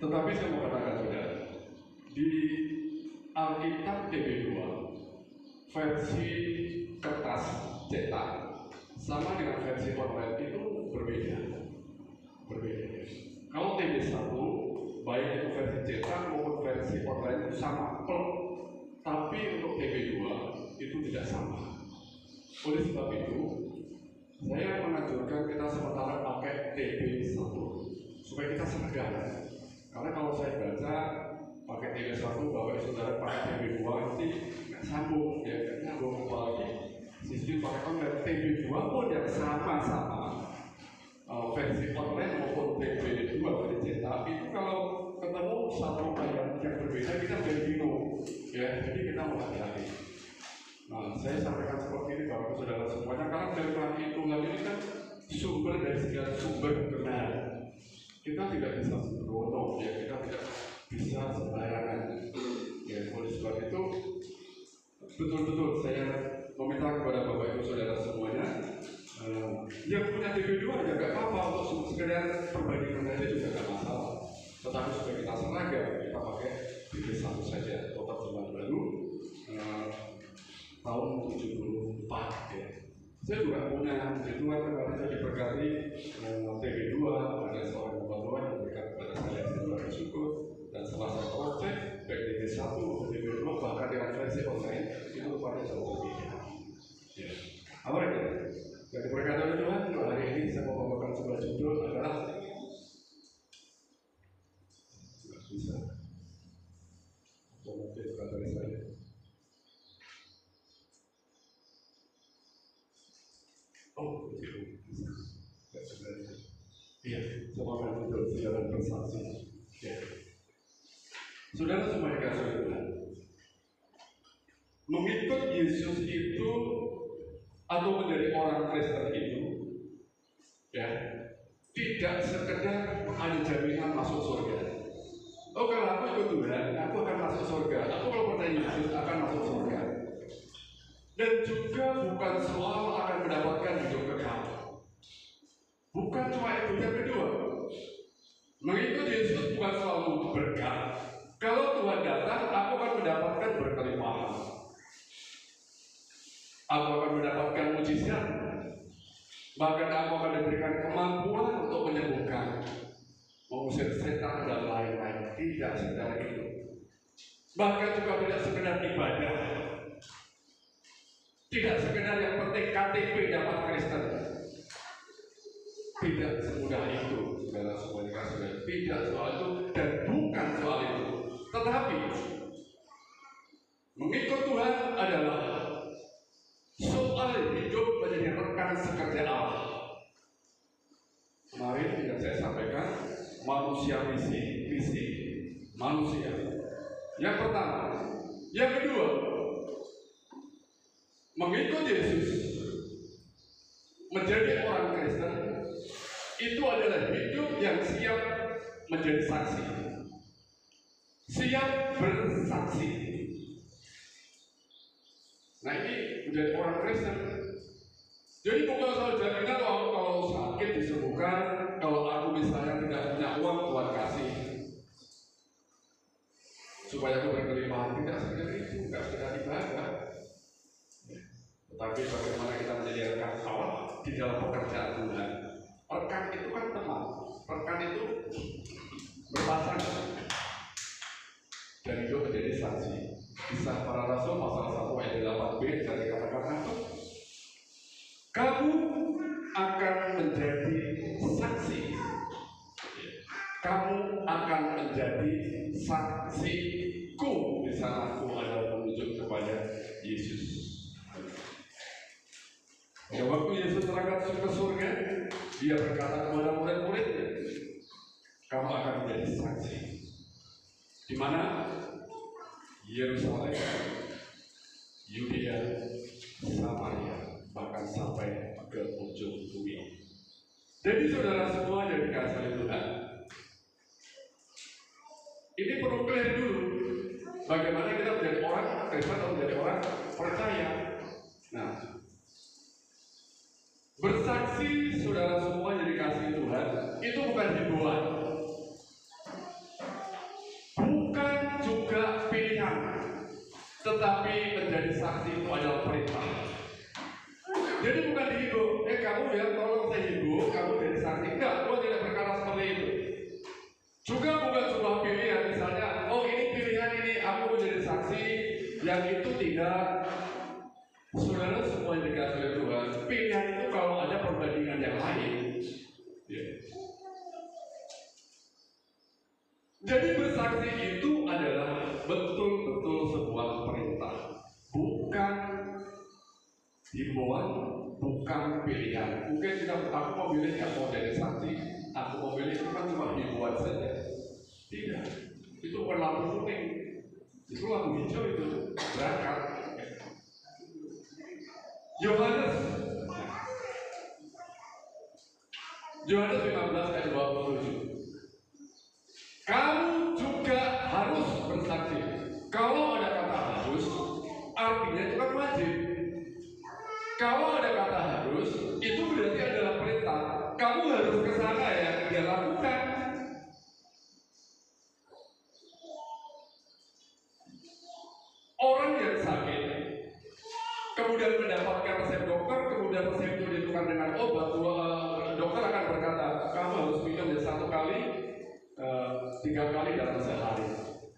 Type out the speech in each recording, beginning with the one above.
Tetapi saya mau katakan saudara, di Alkitab TB2 versi kertas cetak sama dengan versi online itu berbeda. Kalau TB1 baik itu versi cetak maupun versi online itu sama, tapi untuk TB2 itu tidak sama. Oleh sebab itu, saya menganjurkan kita sementara pakai TB1 supaya kita seragam. Karena kalau saya baca pakai TB1 bahwa saudara pakai TB2 nanti nggak sambung, ya nggak nyambung. Apalagi sistem pakai online TB2 pun yang sama-sama versi online maupun TB2 versi cetak itu kalau ketemu satu ayat yang berbeda kita menjadi bingung, ya. Jadi kita mau hati-hati. Nah, saya sampaikan seperti ini Bapak saudara semuanya, karena firman Tuhan ini kan sumber dari segala sumber kebenaran. Kita tidak bisa sembrono, ya, kita tidak bisa sembarangan. Ya, oleh sebab itu betul-betul saya meminta kepada Bapak Ibu saudara semuanya, yang punya TB2 ya nggak apa-apa, untuk sekedar perbandingan saja juga nggak masalah. Tetapi supaya kita seragam, kita pakai TB1 saja, total zaman baru tahun 74 ya. Saya juga punya puji Tuhan kemarin saya diberkati TB2, ada seorang pembantuan yang berikan kepada saya bersyukur, dan setelah saya cross-check baik TB1 maupun TB2 bahkan dengan versi online itu rupanya jauh berbeda. Ya. Apa itu? Yang diberkati oleh Tuhan, hari ini saya mau membawakan sebuah judul adalah nggak bisa. Coba kita dari saya. Oh, itu sebenarnya. Iya, coba betul saudara bersaksi. Ya. Saudara semua dikasih Tuhan. Mengikut Yesus itu atau menjadi orang Kristen itu, ya, tidak sekedar ada jaminan masuk surga. Oh, kalau aku ikut Tuhan, aku akan masuk surga. Aku kalau percaya Yesus akan masuk surga. Dan juga bukan soal akan mendapatkan hidup kekal. Bukan cuma itu. Yang kedua, mengikut Yesus bukan selalu berkat. Kalau Tuhan datang, aku akan mendapatkan berkelimpahan. Aku akan mendapatkan mujizat. Bahkan aku akan diberikan kemampuan untuk menyembuhkan, mengusir setan dan lain-lain. Tidak sekedar itu. Bahkan juga tidak sekedar ibadah. Tidak sekedar yang penting KTP dapat Kristen. Tidak semudah itu, saudara semuanya saudara. Tidak soal itu dan bukan soal itu. Tetapi mengikut Tuhan adalah soal hidup menjadi rekan sekerja Allah. Kemarin yang saya sampaikan manusia visi manusia. Yang pertama, yang kedua, mengikut Yesus menjadi orang Kristen itu adalah hidup yang siap menjadi saksi, siap bersaksi. Nah, ini menjadi orang Kristen. Jadi bukan soal jaminan kalau sakit disembuhkan, kalau aku misalnya tidak punya uang Tuhan kasih supaya aku berkelimpahan. Tidak sekedar itu, tidak sekedar ibadah. Tetapi bagaimana kita menjadi rekan Allah di dalam pekerjaan Tuhan. Rekan itu kan teman, rekan itu berpasangan dan itu menjadi saksi. Kisah Para Rasul pasal 1 ayat 8b dari kata-kata itu, kamu akan menjadi saksi. Kamu akan menjadi saksiku. Di sana aku adalah menunjuk kepada Yesus. Ya, waktu Yesus berangkat ke surga, dia berkata kepada murid-muridnya, kamu akan menjadi saksi. Di mana? Yerusalem, Yudea, Samaria, bahkan sampai ke ujung bumi. Jadi saudara semua yang dikasihi Tuhan, ini perlu clear dulu. Bagaimana kita menjadi orang Kristen atau menjadi orang percaya. Nah, bersaksi saudara semua yang dikasihi Tuhan itu bukan hiburan. kemudian tolong saya hidup, kamu jadi saksi. Enggak, Tuhan tidak berkata seperti itu. Juga bukan sebuah pilihan, misalnya, oh ini pilihan ini, aku mau jadi saksi, yang itu tidak. Saudara semua yang dikasih oleh Tuhan, pilihan itu kalau ada perbandingan yang lain. Ya. Jadi bersaksi itu adalah betul-betul sebuah perintah, bukan himbauan, bukan pilihan. Mungkin aku mau pilih nggak mau jadi saksi, aku mau pilih itu kan cuma himbauan saja. Tidak, itu bukan lampu kuning, itu lampu hijau itu berangkat. Yohanes 15 ayat 27. Kamu juga harus bersaksi. Kalau ada kata harus, artinya itu kan wajib. Kalau ada kata harus, itu berarti adalah perintah. Kamu harus ke sana ya, dia lakukan. Orang yang sakit, kemudian mendapatkan resep dokter, kemudian resep itu ditukar dengan obat, dokter akan berkata, kamu harus minum ya 1 kali, 3 kali dalam sehari.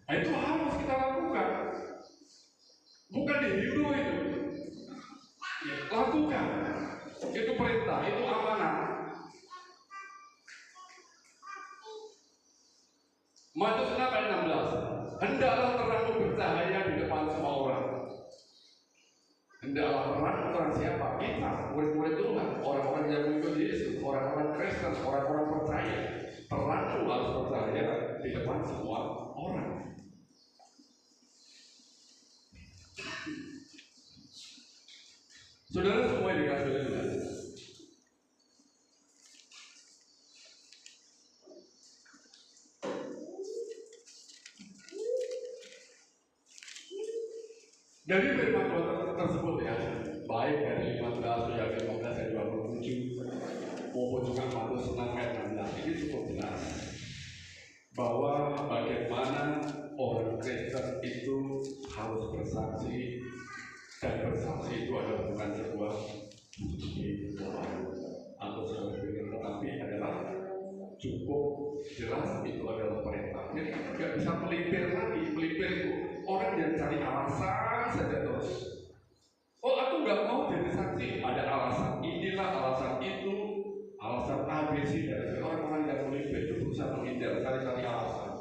Nah, itu harus kita lakukan. Bukan dihimbau itu. Ya, lakukan. Itu perintah, itu amanah. Matius 6 ayat 16. Hendaklah terangmu bercahaya di depan semua orang. Hendaklah terang siapa? Kita, murid-murid Tuhan, orang-orang yang mengikut Yesus, orang-orang Kristen, orang-orang percaya. Terangmu harus bercahaya di depan semua orang. Saudara semua yang dikasih oleh Tuhan. Dari firman Tuhan tersebut ya, baik dari 15 ayat 27 maupun juga Matius 6 ayat 16, ini cukup jelas bahwa bagaimana orang Kristen itu harus bersaksi, dan bersaksi itu adalah bukan sebuah bukti atau sebuah pilihan, tetapi adalah cukup jelas itu adalah perintah. Jadi tidak bisa melipir lagi. Melipir itu orang yang cari alasan saja terus. Oh, aku nggak mau jadi saksi. Ada alasan inilah, alasan itu, alasan ABC. Dari orang-orang yang melipir itu berusaha menghindar, cari-cari alasan.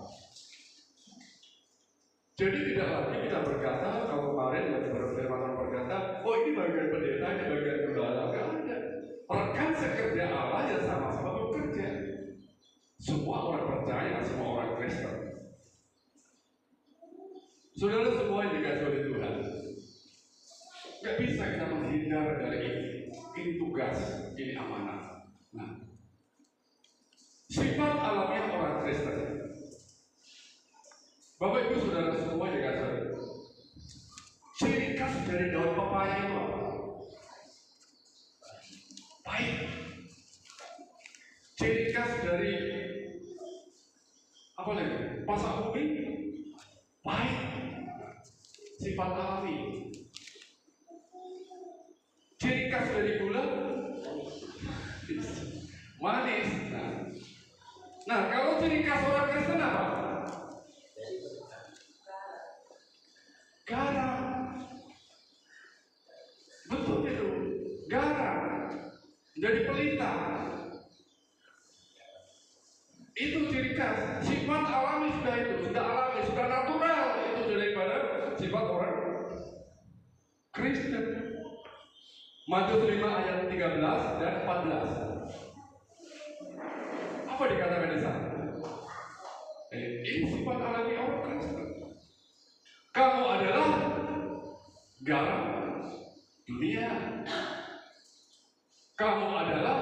Jadi tidak lagi kita berkata, kalau kemarin yang berfirman berkata, oh ini bagian pendeta, ini bagian gembala. Nggak ada. Rekan sekerja Allah ya sama-sama bekerja. Semua orang percaya, semua orang Kristen. Saudara semua yang dikasih oleh Tuhan, nggak bisa kita menghindar dari ini. Ini tugas, ini amanah. Nah, sifat alamiah orang Kristen. Bapak Ibu Saudara semua yang dikasih oleh Tuhan, ciri khas dari daun pepaya itu apa? Pahit. Ciri khas dari apa lagi? Pasak bumi pahit. Sifat alami. Ciri khas dari gula manis. Nah, kalau ciri khas orang Kristen apa? Garam. Betul itu. Garam. Jadi pelita. Itu ciri khas. Sifat alami sudah itu, sudah alami, sudah natural itu daripada sifat orang Kristen. Matius 5 ayat 13 dan 14. Apa dikatakan di sana? Ini sifat alami orang Kristen. Kamu adalah garam dunia. Kamu adalah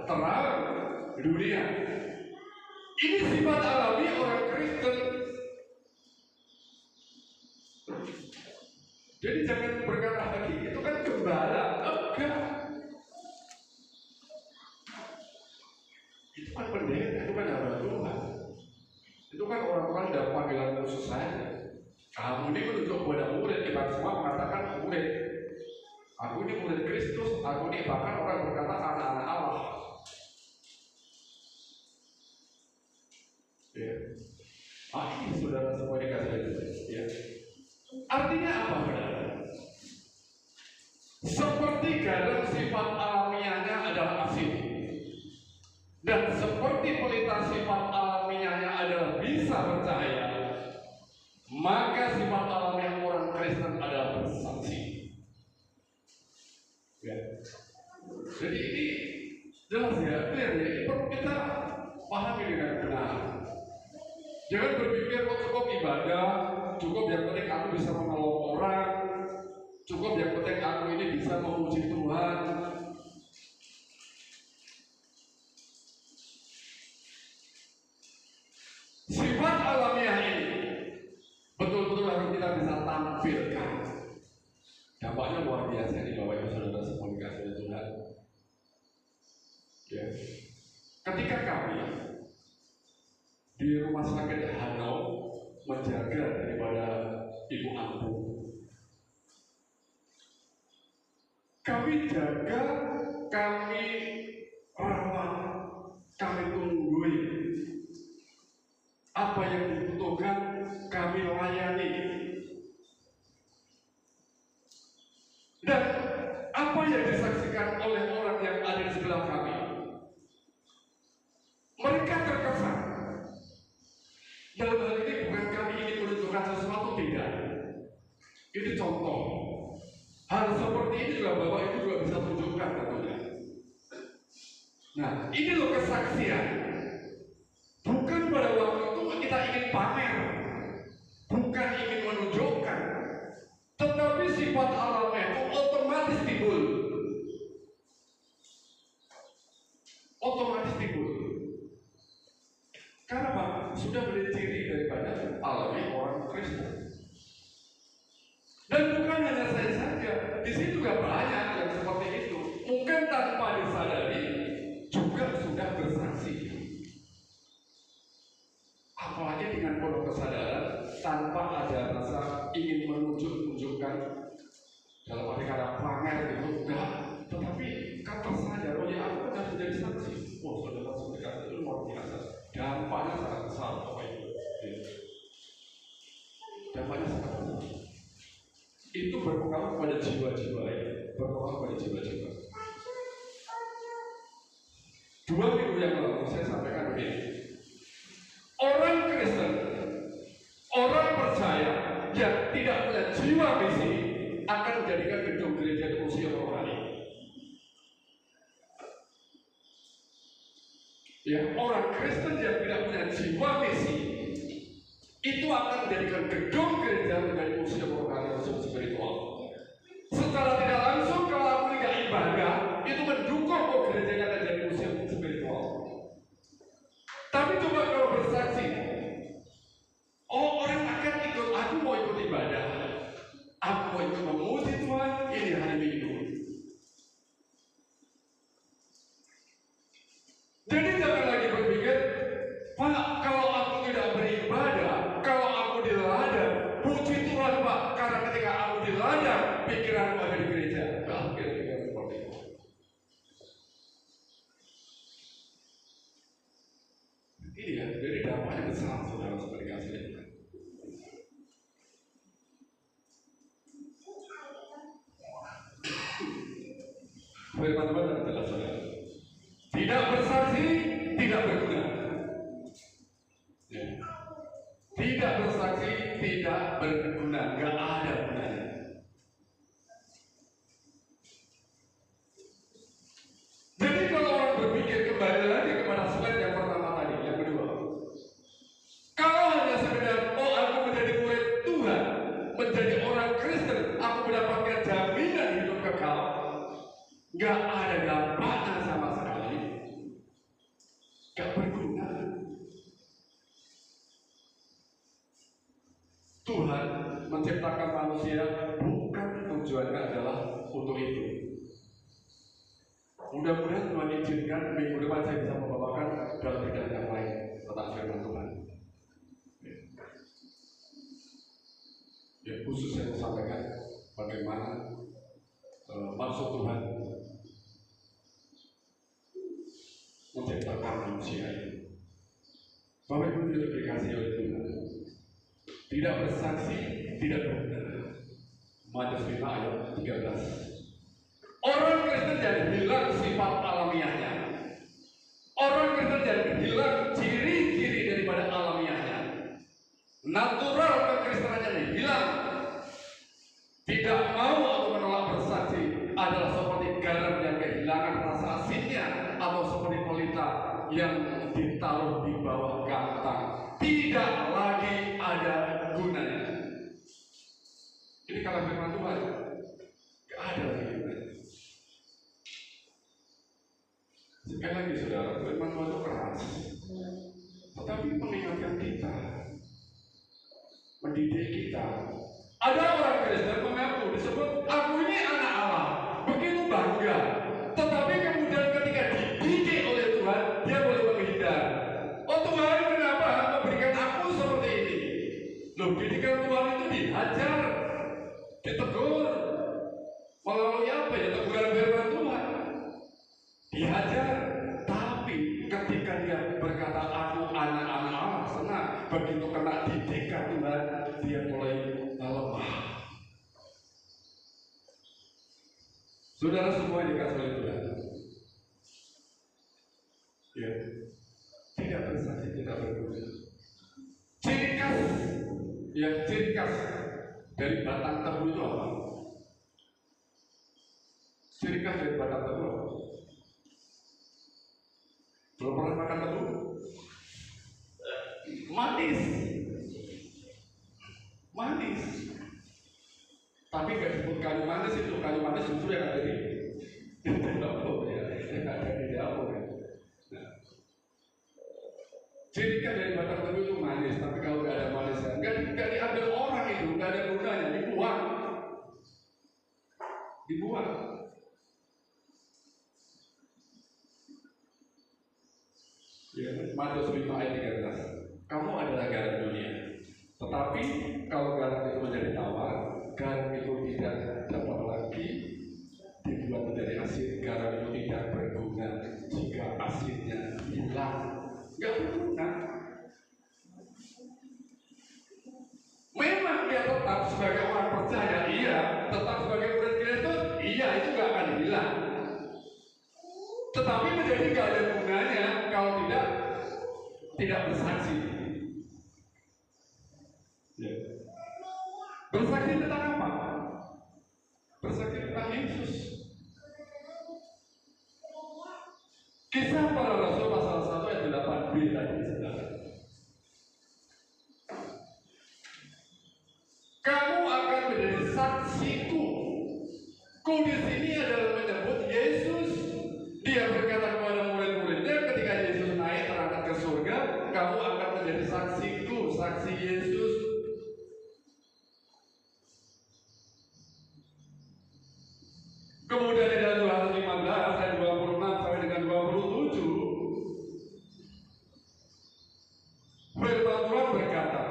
terang dunia. Ini sifat alami orang Kristen. Jadi jangan berkata lagi, itu kan gembala. Enggak. Itu kan pendeta, itu kan hamba Tuhan. Itu kan orang-orang dalam panggilan khusus saja. Kamu ini menunjuk kepada murid, kita semua mengatakan murid. Aku ini murid Kristus, aku ini bahkan orang berkata anak-anak Allah. Ya. Ini saudara semua dikasih ya. Artinya apa, saudara? Seperti garam sifat alamiahnya adalah asin, dan seperti pelita sifat alamiahnya adalah bisa bercahaya, maka sifat alamiah orang Kristen adalah bersaksi. Ya. Jadi ini jelas ya, clear ya. Ini perlu kita pahami dengan benar. Jangan berpikir cukup ibadah, cukup yang penting aku bisa menolong orang, cukup yang penting aku ini bisa memuji Tuhan. Sifat alamiah ini betul-betul harus kita bisa tampilkan. Dampaknya luar biasa ini Bapak Ibu Saudara semua dikasih Tuhan. Ya. Ketika kami di rumah sakit Hanau menjaga daripada Ibu Ampu, kami jaga, kami rawat, kami tungguin. Apa yang dibutuhkan kami layani. Dan apa yang disaksikan oleh orang yang ada di sebelah kami, mereka terkesan. Dalam hal ini bukan kami ingin menunjukkan sesuatu, tidak. Ini contoh. Hal seperti ini juga Bapak Ibu juga bisa tunjukkan tentunya. Nah, ini loh kesaksian. Bukan pada waktu itu kita ingin pamer, bukan ingin menunjukkan, tetapi sifat alamiah itu otomatis timbul. Otomatis timbul. Karena apa? Sudah menjadi ciri daripada alamiah orang Kristen. Dan bukan hanya saya saja, di sini juga banyak yang seperti itu. Mungkin tanpa disadari juga sudah bersaksi. Apalagi dengan penuh kesadaran, tanpa ada rasa ingin menunjukkan dalam arti kata pamer itu enggak, tetapi kan tersadar, oh ya aku harus menjadi saksi. Oh saudara saudara itu luar biasa, dampaknya sangat besar Bapak Ibu. Dampaknya sangat besar. Itu berpengaruh pada jiwa-jiwa ya, berpengaruh pada jiwa-jiwa. 2 minggu yang lalu saya sampaikan begini. Orang Kristen, orang percaya yang tidak punya jiwa misi akan menjadikan gedung gereja itu museum rohani. Ya, orang Kristen yang tidak punya jiwa misi itu akan menjadikan gedung gereja menjadi museum rohani, museum spiritual. Secara tidak langsung kalau aku tidak ibadah, itu mendukung gerejanya akan jadi museum spiritual. Tapi coba kalau bersaksi, oh orang akan ikut, aku mau ikut ibadah, aku mau ikut memuji Tuhan, ini hari Minggu. Jadi jangan lagi berpikir, Pak, kalau aku tidak beribadah, kalau aku di ladang, puji Tuhan Pak, karena ketika aku di ladang, pikiranku ada di gereja. Kira-kira seperti itu. Ini ya, jadi dampaknya besar saudara seperti kasih. Firman Tuhan adalah saudara. Tidak bersaksi, tidak berguna. Ya. Tidak bersaksi, tidak berguna, nggak ada gunanya. Jadi kalau orang berpikir kembali lagi kepada slide yang pertama tadi, yang kedua, kalau hanya sekedar oh aku menjadi murid Tuhan, menjadi orang Kristen, aku mendapatkan jaminan hidup kekal, nggak ada dampaknya sama sekali, nggak berguna. Tuhan menciptakan manusia bukan tujuannya adalah untuk itu. Mudah-mudahan Tuhan izinkan minggu depan saya bisa membawakan dalam bidang yang lain tentang firman Tuhan. Ya, khusus saya sampaikan bagaimana maksud Tuhan menciptakan manusia ini. Bapak Ibu tidak dikasih oleh Tuhan. Tidak bersaksi, tidak benar. Matius 5 ayat 13. Orang Kristen jadi hilang sifat alamiahnya. Orang Kristen jadi hilang ciri-ciri daripada alamiahnya. Natural kekristenan jadi hilang. Tidak mau atau menolak bersaksi adalah seperti garam yang kehilangan rasa asinnya, atau seperti pelita yang ditaruh di bawah kantang. Tidak lagi ada gunanya. Ini kalau firman Tuhan, tidak ada lagi gunanya. Sekali lagi saudara, firman Tuhan itu keras, tetapi mengingatkan kita, mendidik kita. Ada orang Kristen mengaku disebut aku ini anak Allah, begitu bangga, tetapi kemudian ketika dididik oleh Tuhan, dia boleh menghindar. Oh Tuhan, kenapa memberikan aku seperti ini? Loh, didikan Tuhan itu dihajar, ditegur, melalui apa ya? Teguran firman Tuhan, dihajar. Tapi ketika dia berkata aku anak-anak Allah, senang. Begitu kena didikan Tuhan, dia mulai lemah. Saudara semua dikasih oleh Tuhan, ya, tidak bersaksi, tidak berguna. Ciri khas, ya, ciri khas dari batang tebu itu apa? Ciri khas dari batang tebu apa? Belum pernah makan tebu? Manis, manis. Tapi nggak disebut kayu manis itu, kayu manis justru yang ada di dapur ya, yang ada di dapur ya. Nah, ciri khas dari batang tebu itu manis, tapi kalau nggak ada manisnya, nggak diambil orang itu, nggak ada gunanya, dibuang, dibuang. Ya, Matius 5 ayat 13. Kamu adalah garam dunia. Tetapi kalau garam itu menjadi tawar, garam itu tidak dapat lagi dibuat menjadi asin. Garam itu tidak berguna jika asinnya hilang. Nggak berguna. Memang dia tetap sebagai orang percaya, iya. Tetap sebagai murid Kristus, iya, itu nggak akan hilang. Tetapi menjadi nggak ada gunanya kalau tidak bersaksi. Ya. Bersaksi tentang apa? Bersaksi tentang Yesus. Kisah para Rasul pasal 1 ayat 8b tadi saudara. Kamu akan menjadi saksiku. Ku di sini adalah menyebut Yesus. Dia berkata kepada murid-muridnya ketika Yesus naik terangkat ke surga, kamu akan menjadi saksiku, saksi Yesus. Kemudian di dalam Yohanes 15 ayat 26 sampai dengan 27, firman Tuhan berkata,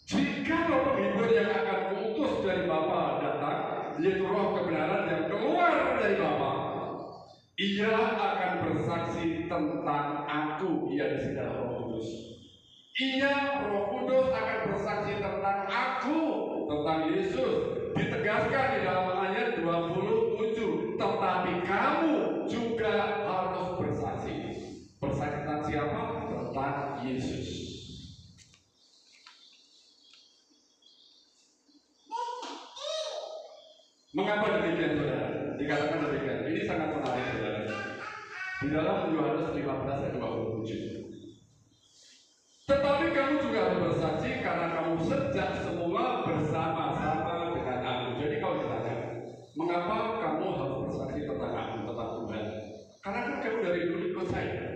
jika Roh Penghibur yang akan kuutus dari Bapa datang, yaitu Roh kebenaran yang keluar dari Bapa, ia akan bersaksi tentang aku. Ia di sini adalah Roh Kudus. Ia, Roh Kudus, akan bersaksi tentang aku, tentang Yesus. Ditegaskan di dalam ayat 27. Tetapi kamu juga harus bersaksi. Bersaksi tentang siapa? Tentang Yesus. Mengapa demikian, saudara? Dikatakan demikian. Ini sangat menarik, saudara. Di dalam Yohanes 15 ayat 27. Tetapi kamu juga harus bersaksi karena kamu sejak semula bersama-sama dengan aku. Jadi kalau ditanya, mengapa kamu harus bersaksi tentang aku, tentang Tuhan? Karena kan kamu dari dulu ikut saya.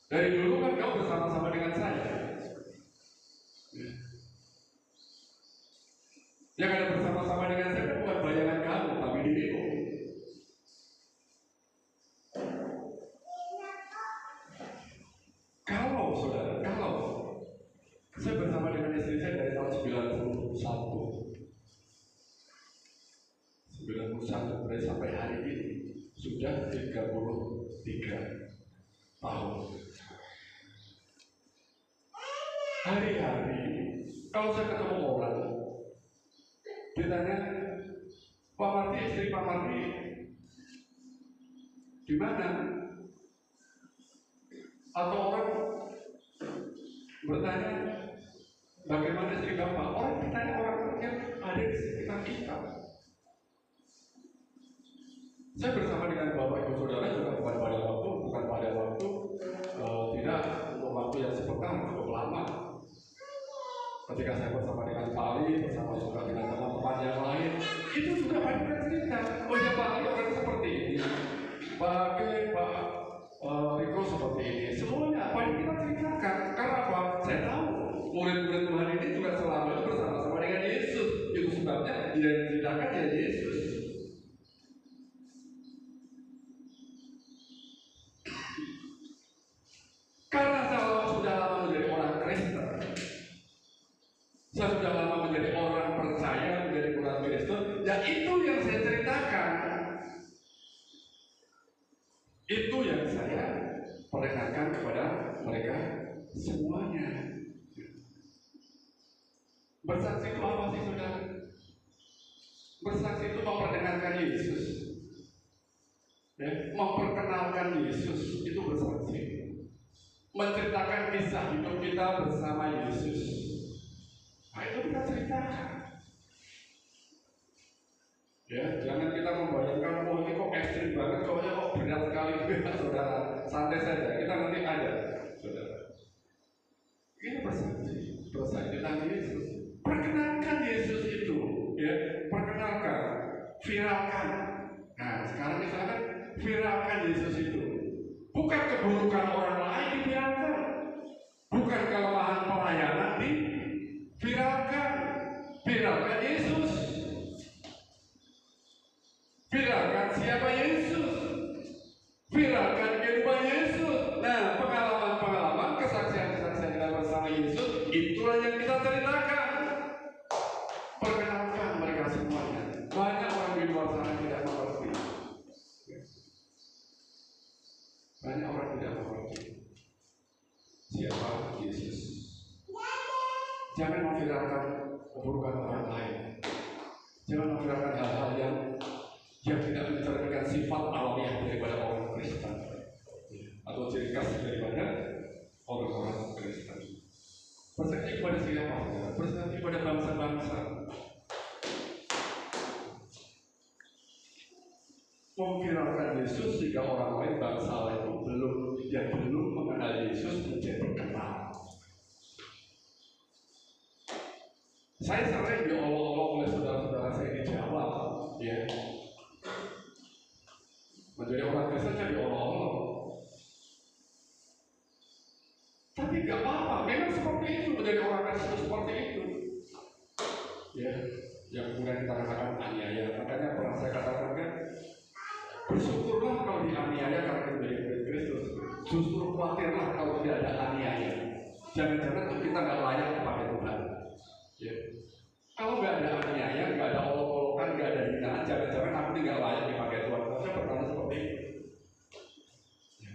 Dari dulu kan kamu bersama-sama dengan saya. Yang ada bersama-sama dengan saya kan bukan bayangan kamu, tapi dirimu. Kalau saudara, kalau saya bersama dengan istri saya dari tahun 91 berarti sampai hari ini sudah 33 tahun. hari-hari kalau saya ketemu orang, ditanya, Pak Mardi, istri Pak Mardi di mana? Atau orang bertanya, bagaimana istri Bapak? Orang bertanya orang yang ada di sekitar kita. Saya bersama dengan Bapak Ibu Saudara juga bukan pada waktu tidak untuk waktu yang sebentar, cukup lama. Ketika saya bersama dengan Pak Ali, bersama juga dengan teman-teman yang lain, itu sudah banyak cerita. Oh ya, Pak Ali orang seperti ini, Pak Riko seperti ini. Semuanya banyak kita ceritakan. Karena apa? Saya tahu murid-murid Tuhan ini juga selama itu bersama-sama dengan Yesus. Itu sebabnya yang diceritakan ya Yesus. Karena saya sudah lama menjadi orang Kristen, saya sudah lama menjadi orang percaya, menjadi orang Kristen, ya itu yang saya ceritakan. Itu yang saya perkenalkan kepada mereka semuanya. Bersaksi itu apa sih, saudara? Bersaksi itu memperdengarkan Yesus, ya, memperkenalkan Yesus, itu bersaksi. Menceritakan kisah hidup kita bersama Yesus. Nah, itu kita ceritakan. Ya, jangan kita membayangkan, oh ini kok ekstrim banget, kok berat sekali, saudara. Santai saja, kita nanti ada, saudara. Ini bersaksi tentang Yesus. Perkenalkan Yesus itu, ya, perkenalkan, viralkan. Nah, sekarang misalkan viralkan Yesus itu. Bukan keburukan orang lain diviralkan, bukan kelemahan pelayanan diviralkan. Viralkan Yesus, viralkan siapa Yesus, viralkan kehidupan Yesus. Nah, pengalaman-pengalaman, kesaksian-kesaksian kita bersama Yesus, itulah yang kita ceritakan. Perkenalkan mereka semuanya. Banyak orang di luar sana tidak mengerti. Banyak orang tidak mengerti siapa Yesus. Jangan memviralkan keburukan orang lain. Jangan memviralkan hal-hal yang tidak mencerminkan sifat alamiah daripada orang Kristen atau ciri khas daripada orang-orang Kristen. Bersaksi kepada siapa? Bersaksi kepada bangsa-bangsa. Memviralkan Yesus sehingga orang lain, bangsa lain yang belum mengenal Yesus menjadi kenal. Saya sering diolok-olok oleh saudara-saudara saya di Jawa, ya. Menjadi orang Kristen jadi diolok-olok. Tapi nggak apa-apa, memang seperti itu, menjadi orang Kristen seperti itu. Ya, yang kemudian kita katakan aniaya. Makanya pernah saya katakan kan, bersyukurlah kalau dianiaya karena kita menjadi murid Kristus. Justru khawatirlah kalau tidak ada aniaya. Jangan-jangan kita nggak layak dipakai Tuhan. Ya. Kalau nggak ada aniaya, nggak ada olok-olokan, nggak ada hinaan, jangan-jangan aku tidak layak dipakai Tuhan. Saya bertanya seperti itu. Ya.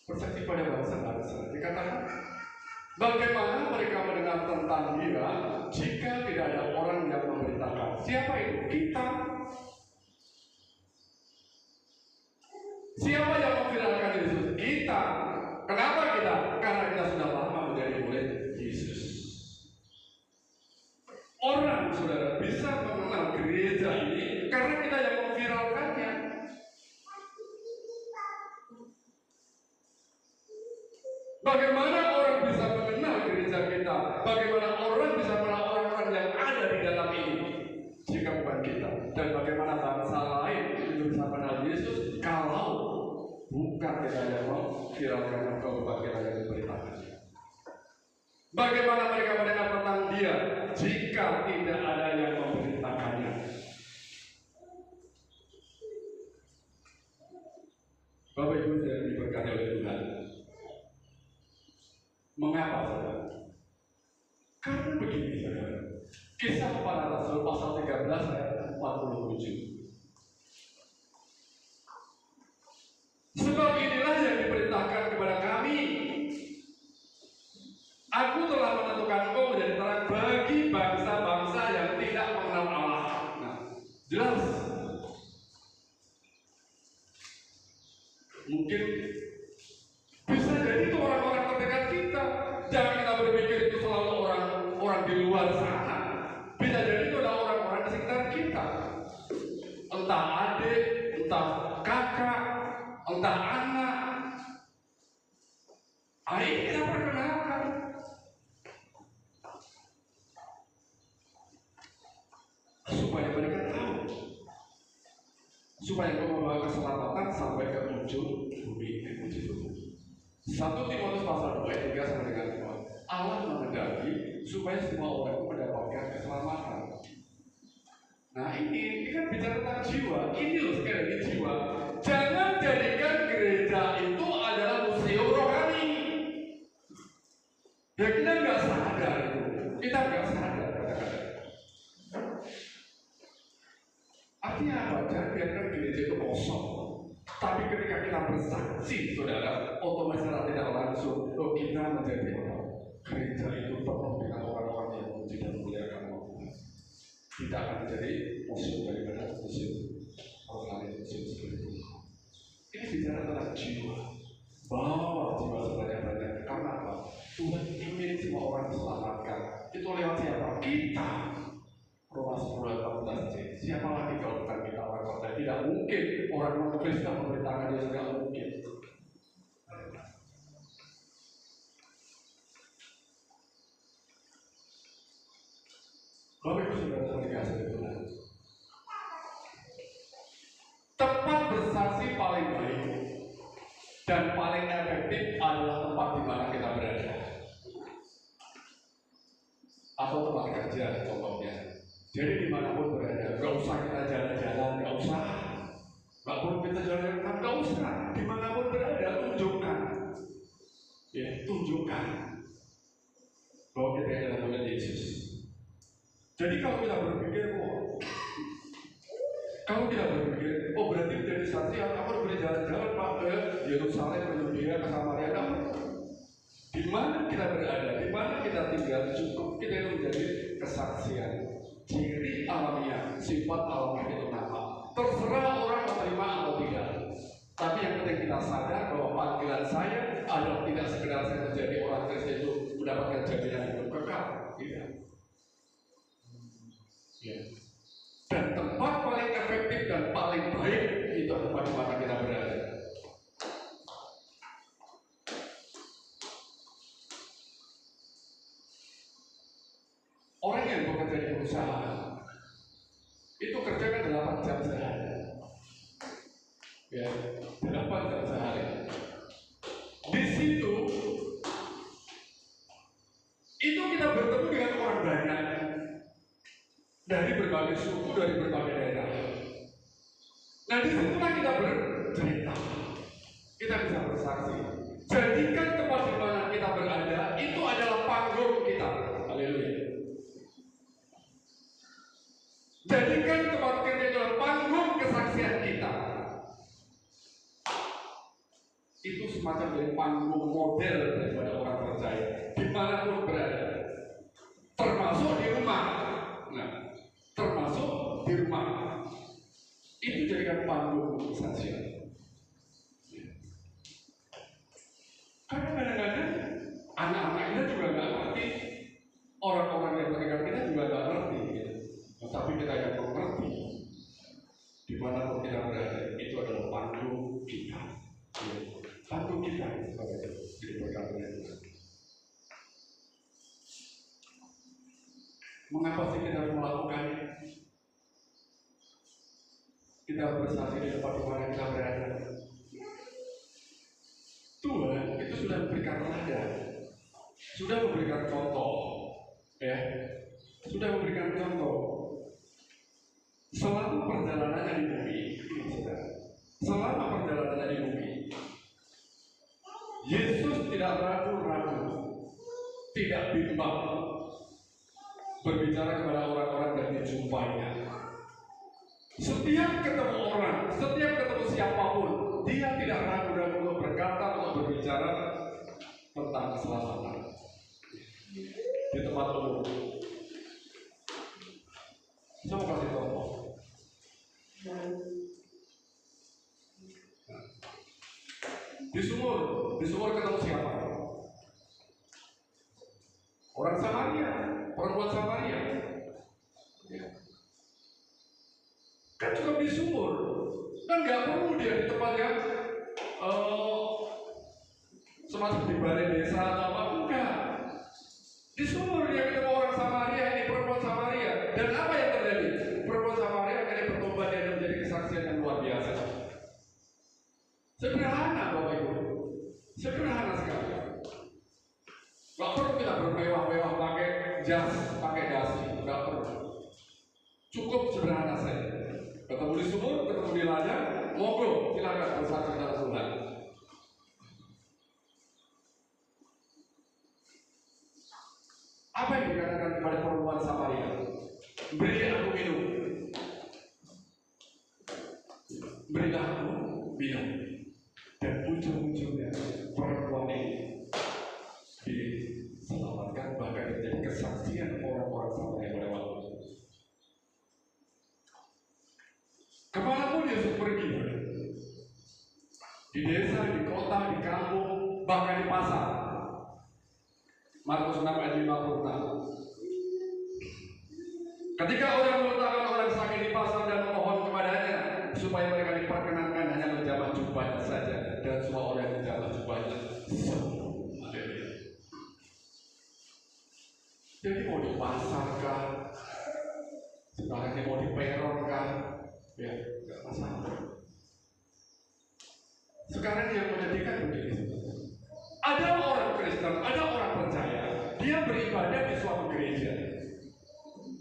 Bersaksi pada bangsa-bangsa. Dikatakan, bagaimana mereka mendengar tentang Dia jika tidak ada orang yang memberitakan? Siapa itu? Kita. Siapa yang memviralkan Yesus? Kita. Kenapa kita? Karena kita sudah lama menjadi murid Yesus. Orang, saudara, bisa mengenal gereja ini karena kita yang memviralkannya. Bagaimana orang bisa mengenal gereja kita? Bagaimana orang bisa mengenal orang-orang yang ada di dalam ini jika bukan kita? Dan bagaimana bangsa lain itu bisa mengenal Yesus kalau bukan kita yang memviralkan atau bukan kita yang memberitakan? Bagaimana mereka mendengar tentang Dia jika tidak ada yang memberitakannya? Bapak Ibu yang diberkati oleh Tuhan, mengapa saudara? Karena begini saudara, Kisah Para Rasul pasal 13 ayat 47. Sebab inilah yang diperintahkan kepada kami, entah anak. Ini kita perkenalkan. Supaya mereka tahu, supaya membawa keselamatan sampai ke ujung bumi. 1 Timotius pasal 2 ayat 3 sampai dengan 5. Allah menghendaki supaya semua orang mendapatkan keselamatan. Nah ini kan bicara tentang jiwa. Ini loh sekali lagi jiwa. Jangan jadikan gereja itu adalah museum rohani. Ya kita nggak sadar itu. Kita nggak sadar kadang-kadang. Artinya apa? Jangan biarkan gereja itu kosong. Tapi ketika kita bersaksi, saudara, otomatis tidak langsung kita menjadi orang. Gereja itu penuh dengan orang-orang yang memuji dan memuliakan Allah. Tidak akan menjadi musuh daripada musuh rohani, musuh spiritual. Ini bicara tentang jiwa. Bawa jiwa sebanyak-banyaknya. Karena apa? Tuhan ingin semua orang diselamatkan. Itu lewat siapa? Kita. Roma 10:14. Siapa lagi kalau bukan kita orang percaya? Tidak mungkin orang non-Kristen memberitakan dia, tidak mungkin. Bapak Ibu Saudara dikasih Tuhan. Tempat bersaksi paling baik dan paling efektif adalah tempat di mana kita berada. Atau tempat kerja contohnya. Jadi dimanapun berada, gak usah kita jalan-jalan, gak usah. Gak perlu kita jalan-jalan, gak usah. Dimanapun berada, tunjukkan. Ya, tunjukkan bahwa kita adalah murid Yesus. Jadi kalau kita berpikir, berarti menjadi saksi, aku harus berjalan-jalan Pak ke Yerusalem, ke Yudea, ke Samaria. Di mana kita berada, di mana kita tinggal, cukup kita itu menjadi kesaksian. Ciri alamiah, sifat alamiah itu nama. Terserah orang menerima atau tidak. Tapi yang penting kita sadar bahwa panggilan saya adalah tidak sekedar saya menjadi orang Kristen itu mendapatkan jaminan hidup kekal. Tidak. Ya. Dan tempat paling efektif dan paling baik itu tempat di mana kita berada. Orang yang bekerja di perusahaan itu kerja kan 8 jam sehari. Ya, 8 jam sehari. Di situ itu kita bertemu dengan orang banyak dari berbagai suku, dari berbagai daerah. Nah, disitulah kita bercerita, kita bisa bersaksi. Jadikan tempat di mana kita berada itu adalah panggung kita. Haleluya. Jadikan tempat kerja itu adalah panggung kesaksian kita. Itu semacam dari panggung model daripada orang percaya dimanapun berada, termasuk di rumah. Nah, termasuk di rumah itu jadikan panggung kesaksian. Karena kadang-kadang anak-anak kita juga nggak ngerti, orang-orang yang mendengar kita juga nggak ngerti. Gitu. Tapi kita yang mengerti dimanapun kita berada itu adalah panggung kita. Panggung kita sebagai diberkati Tuhan. Mengapa sih kita harus melakukannya? Kita bersaksi di tempat di mana kita berada. Tuhan itu sudah memberikan teladan, sudah memberikan contoh, ya, sudah memberikan contoh. Selama perjalanannya di bumi, selama perjalanannya di bumi, Yesus tidak ragu-ragu, tidak bimbang berbicara kepada orang-orang dan dijumpainya. Setiap ketemu orang, setiap ketemu siapapun, dia tidak ragu-ragu untuk berkata, untuk berbicara tentang keselamatan di tempat umum. Saya mau kasih contoh. Di sumur ketemu siapa? Orang Samaria, perempuan Samaria. Kan cukup di sumur, kan nggak perlu dia di tempat yang semacam di balai desa atau apa, enggak. Di sumur dia ketemu orang Samaria, ini perempuan Samaria. Dan apa yang terjadi? Perempuan Samaria akhirnya bertobat dan menjadi kesaksian yang luar biasa. Sederhana Bapak Ibu, sederhana sekali. Gak perlu kita bermewah-mewah pakai jas, pakai dasi, gak perlu. Cukup sederhana saja. Ketemu di sumur, ketemu di ladang, monggo silakan bersaksi dalam Tuhan. Apa yang dikatakan kepada perempuan Samaria? Beri aku minum. Berilah aku minum. Dan ujung-ujungnya perempuan ini diselamatkan, bahkan menjadi kesaksian orang-orang Samaria pada waktu itu. Kemanapun Yesus pergi, di desa, di kota, di kampung, bahkan di pasar. Markus 6 ayat 56. Ketika orang meletakkan orang sakit di pasar dan memohon kepadanya supaya mereka diperkenankan hanya menjamah jubahnya saja, dan semua orang yang menjamah jubahnya sembuh. Haleluya. Jadi mau di pasar kah? Sekarang ini mau di peron kah? Ya, nggak masalah. Sekarang yang menyedihkan begini. Ada orang Kristen, ada orang percaya, dia beribadah di suatu gereja.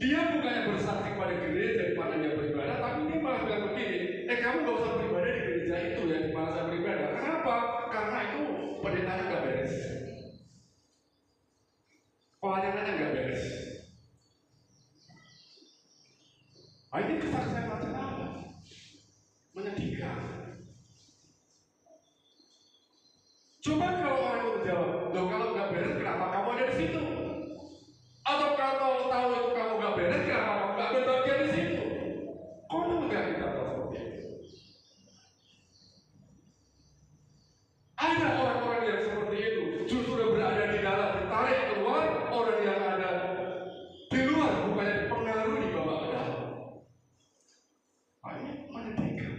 Dia bukannya bersaksi pada gereja di mana dia beribadah, tapi dia malah bilang begini, kamu gak usah beribadah di gereja itu ya, di mana saya beribadah. Kenapa? Karena itu pendetanya gak beres, pelayanannya gak beres. Ini kesaksian macam apa? Menyedihkan. Coba kalau orang itu menjawab, loh kalau nggak beres kenapa kamu ada di situ? Atau kalau tahu itu kamu nggak beres, kenapa kamu nggak berbagian di situ? Kok enggak kita tahu seperti itu? Ada orang-orang yang seperti itu, justru berada di dalam, ditarik keluar, orang yang ada di luar bukannya dipengaruhi di bawah ada. Ini menyedihkan.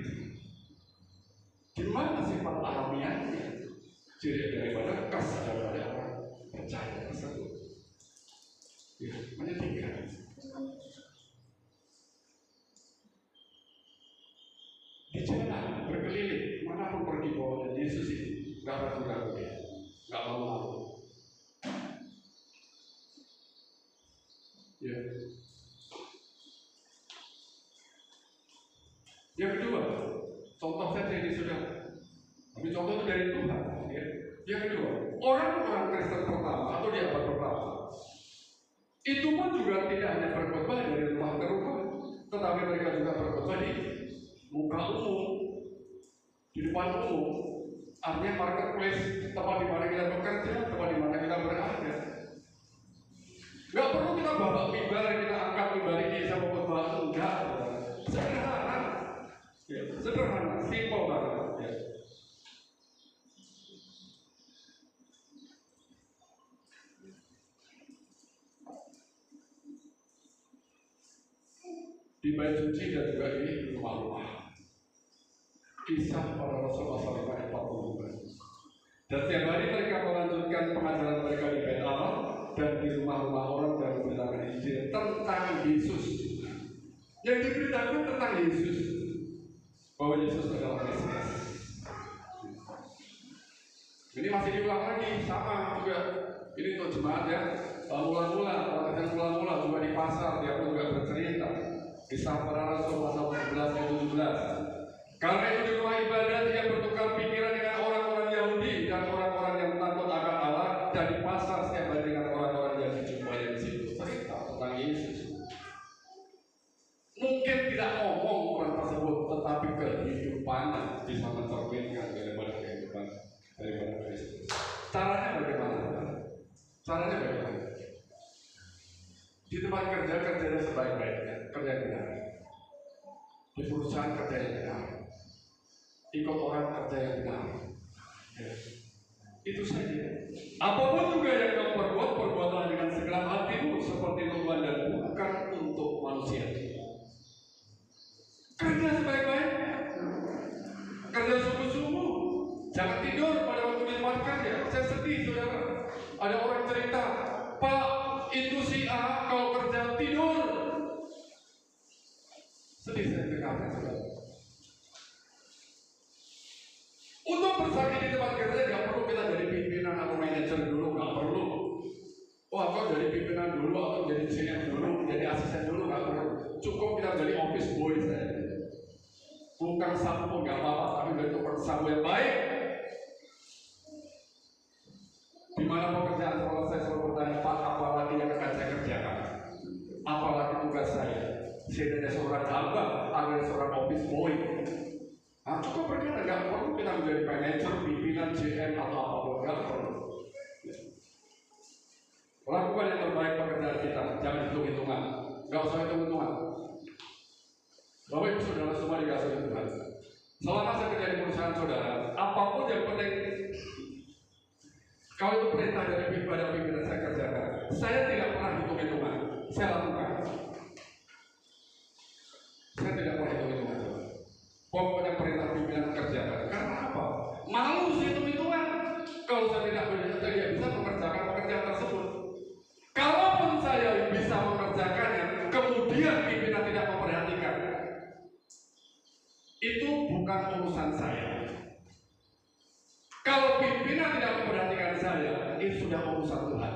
Di mana sifat alamiahnya? Jadi daripada kas daripada orang percaya tersebut, ya, menyedihkan. Di jalan berkeliling, manapun pergi bawa Yesus ini, nggak ragu-ragu dia, nggak malu-malu. Ya. Yang kedua, contoh saja ini sudah. Tapi contoh itu dari Tuhan. Ya. Yang kedua, orang-orang Kristen pertama atau di abad pertama itu pun juga tidak hanya berkhotbah dari rumah ke rumah, tetapi mereka juga berkhotbah di muka umum, di depan umum. Artinya marketplace, tempat di mana kita bekerja, tempat di mana kita berada. Gak perlu kita bawa mimbar, kita angkat mimbar ini sama khotbah, enggak. Sederhana, ya, sederhana, simple banget. Ya. Di bait suci dan juga di rumah-rumah. Kisah para Rasul pasal 5 ayat 40. Dan setiap hari mereka melanjutkan pengajaran mereka di bait Allah dan di rumah-rumah orang dan memberitakan Injil tentang Yesus. Yang diberitakan tentang Yesus, bahwa Yesus adalah Mesias. Ini masih diulang lagi, sama juga. Ini untuk jemaat ya. Mula-mula, orang mula-mula juga di pasar, dia pun juga bercerita. Kisah para Rasul pasal 11 ayat 17. Karena itu di rumah ibadat ia bertukar pikiran dengan orang-orang Yahudi dan orang-orang yang takut akan Allah, dan di pasar setiap hari dengan orang-orang yang dijumpai di situ. Cerita tentang Yesus. Mungkin tidak ngomong orang tersebut, tetapi kehidupannya bisa mencerminkan daripada kehidupan daripada Kristus. Caranya bagaimana? Caranya bagaimana? Di tempat kerja kerjanya sebaik-baiknya, kerja benar. Di perusahaan kerja yang benar. Ikut orang kerja yang benar. Ya. Itu saja. Apapun juga yang kamu perbuat, perbuatlah dengan segenap hatimu seperti Tuhan dan bukan untuk manusia. Kerja sebaik-baiknya, kerja sungguh-sungguh. Ada orang cerita, Pak, itu si A kalau kerja tidur. Sedih saya dengarnya, saudara. Untuk bersaksi di tempat kerja nggak perlu kita jadi pimpinan atau manajer dulu, nggak perlu. Wah, kok jadi pimpinan dulu atau jadi GM dulu, jadi asisten dulu, nggak perlu. Cukup kita jadi office boy saja. Bukan sapu nggak apa-apa, tapi dari tukang sapu yang baik. Di mana pekerjaan selesai, saya selalu bertanya, Pak, apalagi yang akan saya kerjakan? Apalagi tugas saya? Saya ada seorang hamba, ada seorang office boy. Nah, cukup berkata, nggak perlu kita menjadi manajer, pimpinan, GM atau apapun, nggak perlu. Lakukan yang terbaik pekerjaan kita, jangan hitung-hitungan, nggak usah hitung-hitungan. Bapak Ibu Saudara semua dikasihi Tuhan. Selama saya kerja di perusahaan saudara, apapun yang penting, kalau itu perintah dari pimpinan saya kerjakan, saya tidak pernah hitung-hitungan, saya lakukan. Saya tidak pernah hitung-hitungan. Pokoknya perintah pimpinan kerjakan. Karena apa? Malu sih hitung-hitungan. Kalau saya tidak bisa mengerjakan pekerjaan tersebut. Kalaupun saya bisa mengerjakannya, kemudian pimpinan tidak memperhatikan, itu bukan urusan saya. Kalau pimpinan tidak memperhatikan saya, itu sudah urusan Tuhan.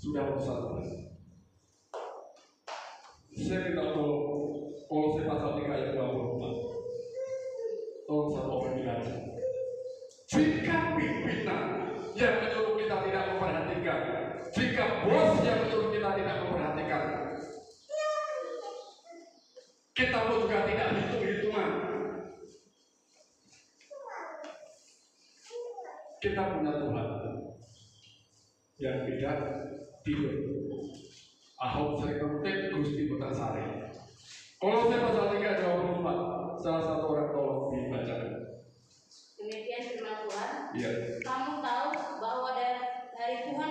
Sudah urusan Tuhan. Saya minta tolong, Kolose pasal 3 ayat 24. Tolong satu orang dibaca. Jika pimpinan yang menyuruh kita tidak memperhatikan, jika bos yang menyuruh kita tidak memperhatikan, kita pun juga tidak hitung-hitungan. Kita punya Tuhan yang tidak tidur. Ahok sering memetik, Gusti Putar Sari. Kolose pasal 3 ayat 24. Salah satu orang tolong dibacakan.